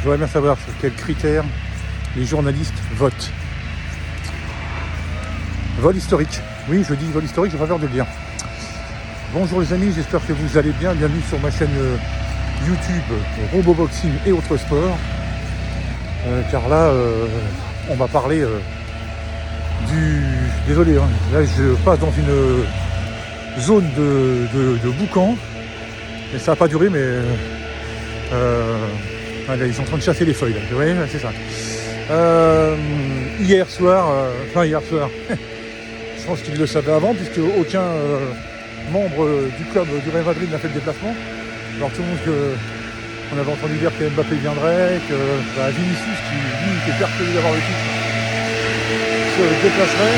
voudrais bien savoir sur quels critères les journalistes votent. Vol historique. Oui, je dis vol historique, j'ai pas peur de le dire. Bonjour les amis, j'espère que vous allez bien. Bienvenue sur ma chaîne YouTube Roboboxing et autres sports. Car là, on va parler du... Désolé, hein, là je passe dans une zone de boucan. Et ça n'a pas duré, mais... Là, ils sont en train de chasser les feuilles. Là. Vous voyez, c'est ça. Hier soir, je pense qu'ils le savaient avant, puisque aucun membre du club du Real Madrid n'a fait le déplacement. Alors tout le monde on avait entendu dire que Mbappé viendrait, que Vinicius, qui est persuadé d'avoir le titre, se déplacerait.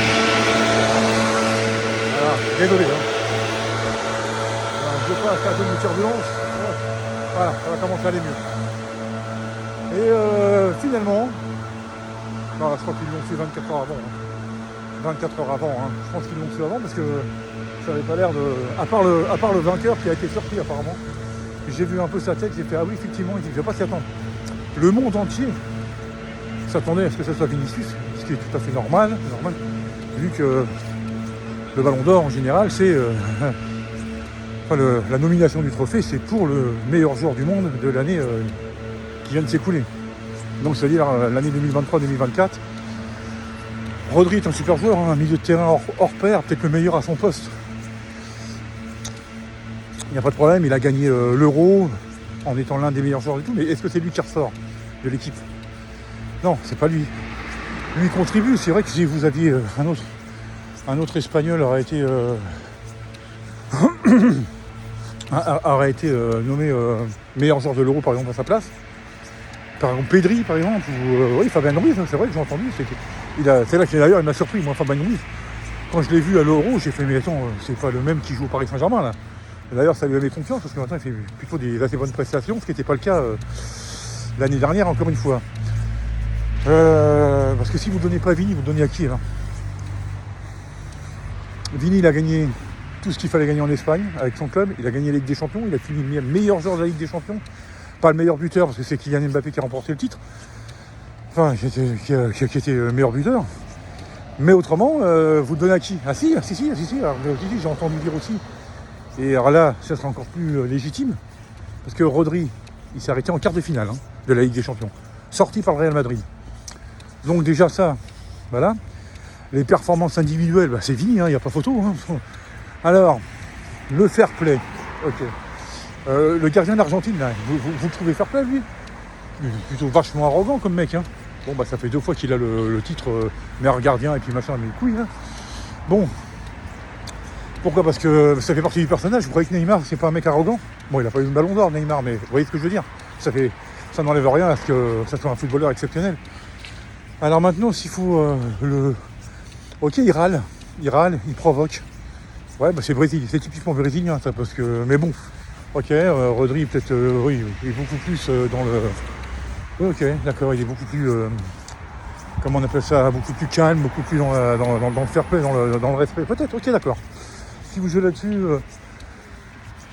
Voilà, désolé. Hein. Alors, je ne veux pas faire de turbulence. Voilà, ça va commencer à aller mieux. Et finalement, non, je crois qu'ils l'ont fait 24 heures avant. 24 heures avant, hein. Je pense qu'ils l'ont fait avant parce que ça n'avait pas l'air de... À part le vainqueur qui a été surpris apparemment. J'ai vu un peu sa tête, j'ai fait ah oui effectivement, il ne devait pas s'y attendre. Le monde entier s'attendait à ce que ce soit Vinicius, ce qui est tout à fait normal, vu que le Ballon d'Or en général, c'est la nomination du trophée, c'est pour le meilleur joueur du monde de l'année qui vient de s'écouler. Donc c'est-à-dire l'année 2023-2024. Rodri est un super joueur, hein, un milieu de terrain hors pair, peut-être le meilleur à son poste. Il n'y a pas de problème, il a gagné l'Euro en étant l'un des meilleurs joueurs du tout, mais est-ce que c'est lui qui ressort de l'équipe? Non, c'est pas lui. Lui contribue, c'est vrai que si vous aviez un autre Espagnol aurait été nommé meilleur joueur de l'Euro par exemple à sa place. Par exemple Pedri par exemple, ou oui, Fabien Ruiz, c'est vrai que j'ai entendu. C'est là que d'ailleurs il m'a surpris, moi Fabien Ruiz. Quand je l'ai vu à l'Euro, j'ai fait mais attends, c'est pas le même qui joue au Paris Saint-Germain là. D'ailleurs, ça lui avait confiance parce que maintenant il fait plutôt des assez bonnes prestations, ce qui n'était pas le cas l'année dernière, encore une fois. Parce que si vous ne donnez pas à Vini, vous donnez à qui là? Vini, il a gagné tout ce qu'il fallait gagner en Espagne avec son club. Il a gagné la Ligue des Champions, il a fini le meilleur joueur de la Ligue des Champions. Pas le meilleur buteur parce que c'est Kylian Mbappé qui a remporté le titre. Enfin, qui était le meilleur buteur. Mais autrement, vous le donnez à qui? Ah si. Alors, j'ai entendu dire aussi. Et alors là, ça sera encore plus légitime, parce que Rodri, il s'est arrêté en quart de finale de la Ligue des Champions, sorti par le Real Madrid. Donc déjà ça, voilà. Les performances individuelles, c'est Vini, il n'y a pas photo. Alors, le fair play, ok. Le gardien d'Argentine, là, vous trouvez fair play, lui? Il est plutôt vachement arrogant comme mec. Bon, ça fait 2 fois qu'il a le titre meilleur gardien et puis machin, mais couilles. Bon. Pourquoi? Parce que ça fait partie du personnage. Vous croyez que Neymar, c'est pas un mec arrogant? Bon, il a pas eu le Ballon d'Or, Neymar, mais vous voyez ce que je veux dire? Ça n'enlève rien à ce que ça soit un footballeur exceptionnel. Alors maintenant, s'il faut ok, il râle, il provoque. Ouais, c'est Brésil, c'est typiquement brésilien, ça, parce que... Mais bon, ok, Rodri, peut-être, oui, il est beaucoup plus dans le... Oui, ok, d'accord, il est beaucoup plus... comment on appelle ça? Beaucoup plus calme, beaucoup plus dans le fair play, dans le respect. Peut-être, ok, d'accord. Si vous jouez là-dessus,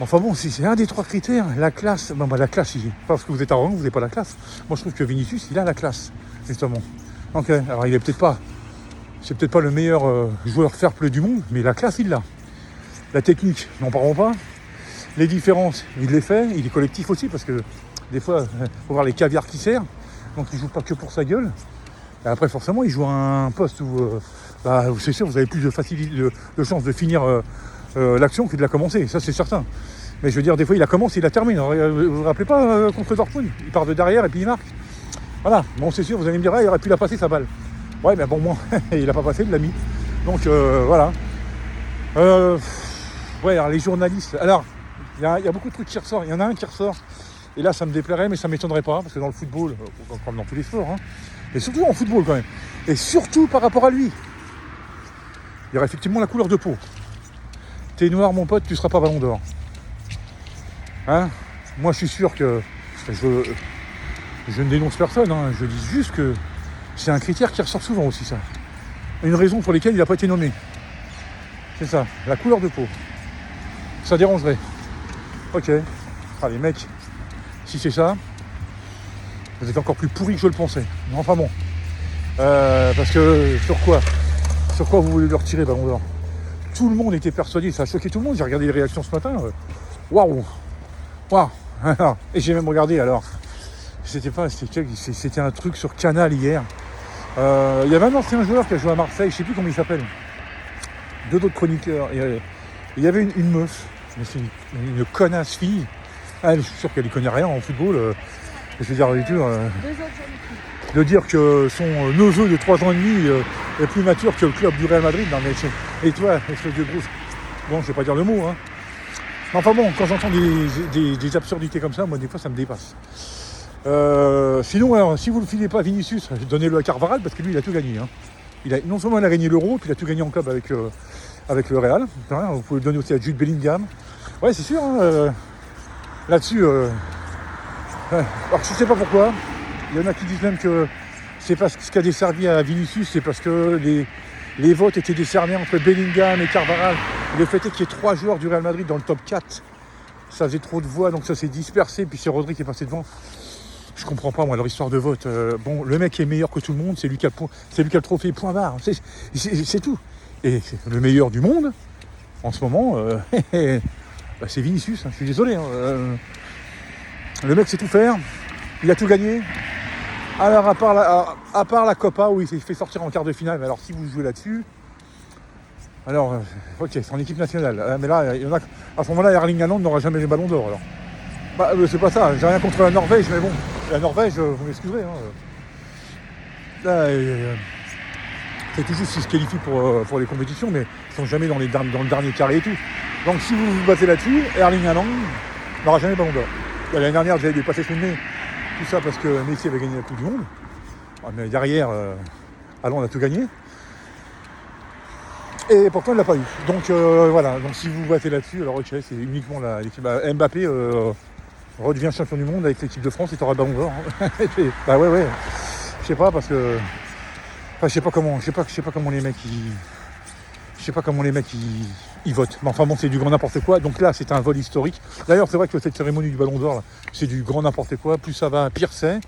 enfin bon, si c'est un des 3 critères, la classe, la classe, parce que vous êtes arrogant, vous n'avez pas la classe. Moi je trouve que Vinicius, il a la classe, justement. Ok, alors il est c'est peut-être pas le meilleur joueur fair play du monde, mais la classe il l'a. La technique, n'en parlons pas. Les différences, il les fait, il est collectif aussi, parce que des fois, il faut voir les caviars qui servent, donc il joue pas que pour sa gueule. Et après forcément, il joue à un poste où, c'est sûr, vous avez plus de chances de finir l'action que de la commencer, ça c'est certain. Mais je veux dire, des fois il la commence et il la termine. Alors, vous vous rappelez pas contre Dortmund, il part de derrière et puis il marque. Voilà, bon c'est sûr, vous allez me dire, il aurait pu la passer sa balle. Ouais, mais bon, moi, il a pas passé, il l'a mis. Donc voilà. Ouais, alors les journalistes, alors, il y a beaucoup de trucs qui ressortent, il y en a un qui ressort. Et là ça me déplairait, mais ça m'étonnerait pas, parce que dans le football, comme dans tous les sports, et surtout en football quand même, et surtout par rapport à lui, il y aura effectivement la couleur de peau. T'es noir mon pote, tu seras pas Ballon d'Or. Moi je suis sûr que je ne dénonce personne, je dis juste que c'est un critère qui ressort souvent aussi ça. Une raison pour laquelle il n'a pas été nommé. C'est ça, la couleur de peau. Ça dérangerait. Ok. Les mecs, si c'est ça, Vous êtes encore plus pourris que je le pensais. Mais enfin bon. Parce que sur quoi vous voulez le retirer, Ballon d'Or? Tout le monde était persuadé, ça a choqué tout le monde. J'ai regardé les réactions ce matin. Waouh. Et j'ai même regardé alors. C'était un truc sur Canal hier. Il y avait un ancien joueur qui a joué à Marseille, je sais plus comment il s'appelle. Deux autres chroniqueurs. Il y avait une meuf, mais c'est une connasse fille. Je suis sûr qu'elle y connaît rien en football. Je veux dire, de dire que son neveu de 3 ans et demi est plus mature que le club du Real Madrid. Non mais et toi, espèce de grosse. Bon, je vais pas dire le mot, hein. Mais enfin bon, quand j'entends des absurdités comme ça, moi des fois ça me dépasse. Sinon, alors, si vous ne le filez pas à Vinicius, donnez-le à Carvajal parce que lui il a tout gagné. Hein. Non seulement il a gagné l'Euro, puis il a tout gagné en club avec le Real. Vous pouvez le donner aussi à Jude Bellingham. Ouais, c'est sûr. Hein, là-dessus, alors je ne sais pas pourquoi. Il y en a qui disent même que c'est parce que ce qui a desservi à Vinicius, c'est parce que les votes étaient décernés entre Bellingham et Carvajal. Le fait est qu'il y ait 3 joueurs du Real Madrid dans le top 4. Ça faisait trop de voix, donc ça s'est dispersé. Puis c'est Rodri qui est passé devant. Je comprends pas, moi, leur histoire de vote. Bon, le mec est meilleur que tout le monde, c'est lui qui a le trophée, point barre. C'est tout. Et le meilleur du monde, en ce moment, c'est Vinicius. Hein, je suis désolé. Hein, le mec sait tout faire. Il a tout gagné. Alors, à part la Copa, où il s'est fait sortir en quart de finale. Mais alors, si vous jouez là-dessus... Alors, ok, c'est en équipe nationale. Mais là, il y en a, à ce moment-là, Erling Haaland n'aura jamais les ballons d'or. Alors. C'est pas ça, j'ai rien contre la Norvège, mais bon, la Norvège, vous m'excuserez. Hein. Là, c'est toujours s'ils se qualifient pour les compétitions, mais ils sont jamais dans le dernier carré et tout. Donc si vous vous battez là-dessus, Erling Haaland n'aura jamais le ballon d'or. L'année dernière, j'avais passé sous le nez, tout ça parce que Messi avait gagné la Coupe du Monde. Mais derrière, Haaland a tout gagné. Et pourtant, il ne l'a pas eu. Donc voilà, donc si vous vous battez là-dessus, alors ok, c'est uniquement l'équipe. Mbappé redevient champion du monde avec l'équipe de France et t'auras le ballon d'or. Hein. Bah ouais. Je sais pas parce que. Enfin, je sais pas comment les mecs ils votent. Mais enfin bon, c'est du grand n'importe quoi. Donc là, c'est un vol historique. D'ailleurs, c'est vrai que cette cérémonie du ballon d'or, là, c'est du grand n'importe quoi. Plus ça va, pire c'est.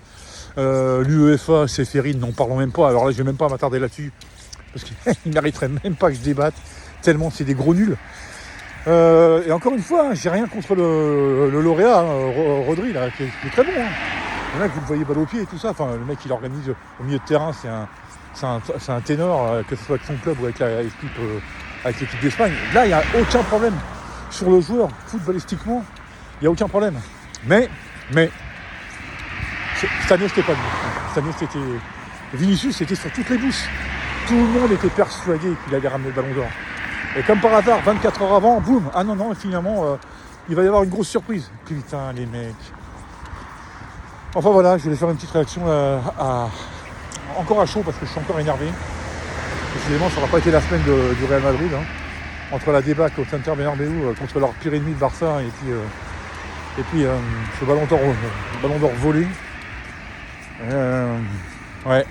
L'UEFA, c'est Ferrine, n'en parlons même pas. Alors là, je vais même pas m'attarder là-dessus. Parce qu'il ne mériterait même pas que je débatte. Tellement c'est des gros nuls. Et encore une fois, j'ai rien contre le lauréat, hein, Rodri, là, qui est très bon. Hein. Le mec, vous le voyez balle au pied et tout ça. Enfin, le mec, il organise au milieu de terrain, c'est un ténor, que ce soit avec son club ou avec l'équipe d'Espagne. Là, il n'y a aucun problème. Sur le joueur, footballistiquement, il n'y a aucun problème. Mais cette année, c'était pas lui. Cette année, c'était Vinicius, c'était sur toutes les bouches. Tout le monde était persuadé qu'il allait ramener le ballon d'or. Et comme par hasard, 24 heures avant, boum, ah non, finalement, il va y avoir une grosse surprise. Putain, les mecs. Enfin voilà, je voulais faire une petite réaction encore à chaud parce que je suis encore énervé. Décidément, ça n'aura pas été la semaine du Real Madrid. Hein. Entre la débâcle au Center Bernabéu contre leur pire ennemi de Barça et puis ce ballon d'or volé. Ouais,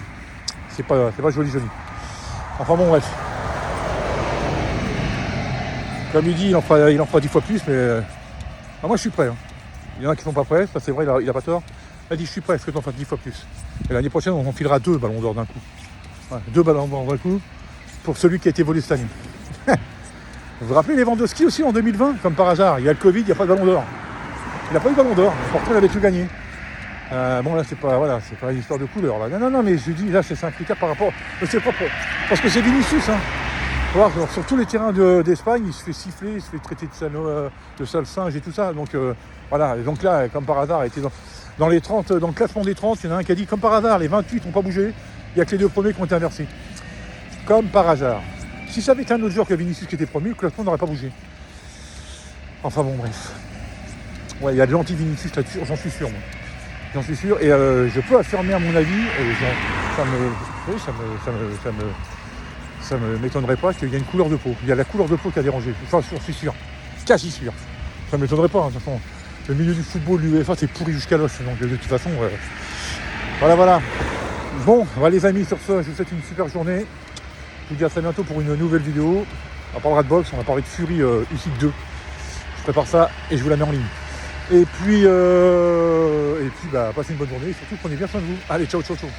c'est pas joli. Enfin bon, bref. Comme il dit, il en fera 10 fois plus, mais moi je suis prêt. Hein. Il y en a qui sont pas prêts, ça c'est vrai, il a pas tort. Il a dit je suis prêt, est-ce que tu en fasses 10 fois plus? Et l'année prochaine, on enfilera 2 ballons d'or d'un coup. Ouais, 2 ballons d'or d'un coup pour celui qui a été volé cette année. Vous vous rappelez Lewandowski aussi en 2020, comme par hasard, il y a le Covid, il n'y a pas de ballon d'or. Il n'a pas eu de ballon d'or, pourtant il avait tout gagné. Bon là c'est pas une histoire de couleur là. Non, mais je dis là c'est un critère par rapport. C'est pas parce que c'est Vinicius, hein. Voir, sur tous les terrains d'Espagne, il se fait siffler, il se fait traiter de sale singe et tout ça. Donc voilà, et donc là, comme par hasard, il était dans les 30, dans le classement des 30, il y en a un qui a dit comme par hasard, les 28 n'ont pas bougé, il n'y a que les 2 premiers qui ont été inversés. Comme par hasard. Si ça avait été un autre joueur que Vinicius qui était premier, le classement n'aurait pas bougé. Enfin bon, bref. Ouais, il y a de l'anti-Vinicius là-dessus, j'en suis sûr, moi. J'en suis sûr, et je peux affirmer à mon avis, ça me m'étonnerait pas qu'il y a une couleur de peau. Il y a la couleur de peau qui a dérangé. Enfin, je suis sûr, quasi sûr. Ça ne m'étonnerait pas, hein, de toute façon. Le milieu du football, l'UEFA, c'est pourri jusqu'à l'os. Donc de toute façon, voilà. Bon, les amis, sur ce, je vous souhaite une super journée. Je vous dis à très bientôt pour une nouvelle vidéo. On parlera de boxe, on va parler de Fury USIC 2. Je prépare ça et je vous la mets en ligne. Et puis, bah, passez une bonne journée et surtout prenez bien soin de vous. Allez, ciao, ciao, ciao.